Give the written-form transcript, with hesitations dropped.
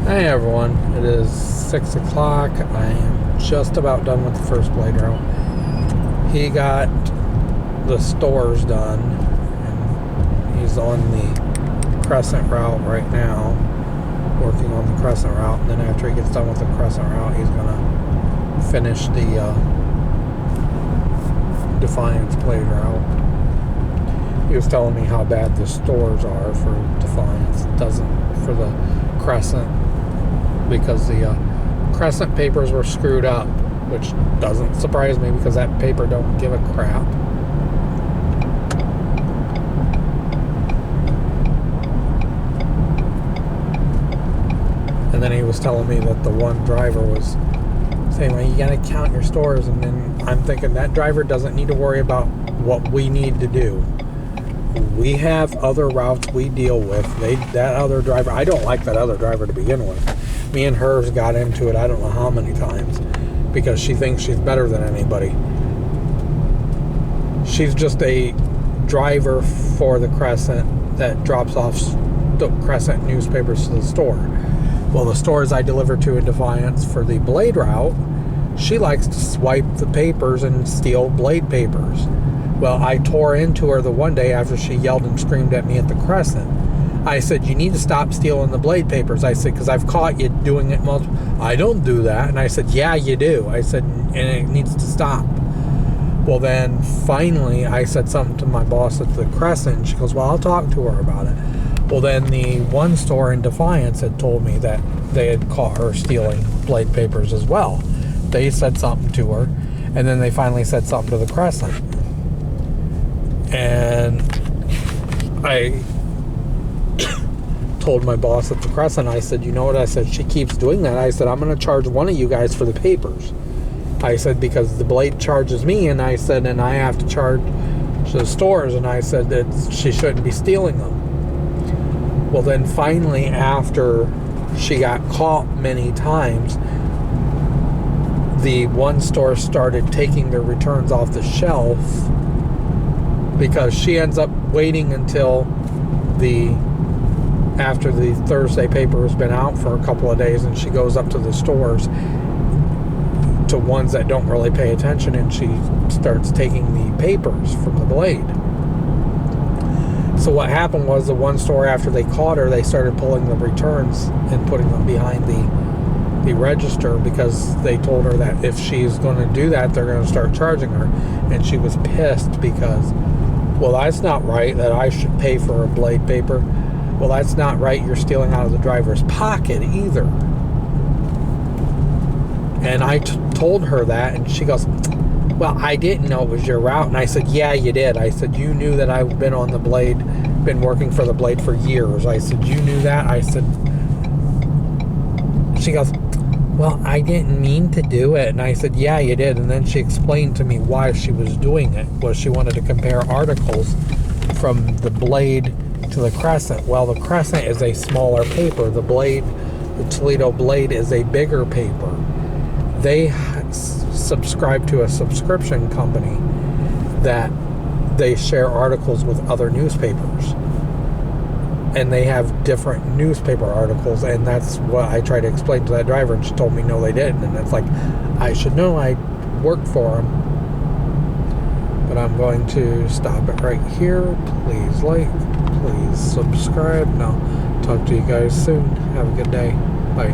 Hey everyone, it is 6 o'clock. I am just about done with the first blade route. He got the stores done, and he's on the crescent route right now, working on the crescent route, and then after he gets done with the crescent route, he's going to finish the Defiance blade route. He was telling me how bad the stores are for Defiance. It doesn't for the crescent, because the crescent papers were screwed up, which doesn't surprise me because that paper don't give a crap. And then he was telling me that the one driver was saying, well, you gotta count your stores, and then I'm thinking that driver doesn't need to worry about what we need to do. We have other routes we deal with. That other driver, I don't like that other driver to begin with. Me and hers got into it I don't know how many times because she thinks she's better than anybody. She's just a driver for the Crescent that drops off the Crescent newspapers to the store. Well, the stores I deliver to in Defiance for the blade route, she likes to swipe the papers and steal blade papers. Well, I tore into her the one day after she yelled and screamed at me at the Crescent. I said, you need to stop stealing the blade papers. I said, because I've caught you doing it multiple. I don't do that. And I said, yeah, you do. I said, and it needs to stop. Well, then finally I said something to my boss at the Crescent. And she goes, well, I'll talk to her about it. Well, then the one store in Defiance had told me that they had caught her stealing blade papers as well. They said something to her. And then they finally said something to the Crescent. And I told my boss at the Crescent, I said, you know what? I said, she keeps doing that. I said, I'm going to charge one of you guys for the papers. I said, because the blade charges me, and I said, and I have to charge the stores, and I said that she shouldn't be stealing them. Well, then finally, after she got caught many times, the one store started taking their returns off the shelf, because she ends up waiting until after the Thursday paper has been out for a couple of days, and she goes up to the stores to ones that don't really pay attention, and she starts taking the papers from the blade. So what happened was, the one store, after they caught her, they started pulling the returns and putting them behind the register, because they told her that if she's going to do that, they're going to start charging her. And she was pissed because, well, that's not right that I should pay for a blade paper. Well, that's not right. You're stealing out of the driver's pocket either. And I told her that, and she goes, well, I didn't know it was your route. And I said, yeah, you did. I said, you knew that I've been on the blade, been working for the blade for years. I said, you knew that? I said, she goes, well, I didn't mean to do it. And I said, yeah, you did. And then she explained to me why she was doing it. Was she wanted to compare articles from the blade to the Crescent. Well, the Crescent is a smaller paper. The blade, the Toledo blade, is a bigger paper. They subscribe to a subscription company that they share articles with other newspapers. And they have different newspaper articles, and that's what I tried to explain to that driver, and she told me no, they didn't. And it's like, I should know, I work for them. But I'm going to stop it right here. Please like, please subscribe, and I'll talk to you guys soon. Have a good day. Bye.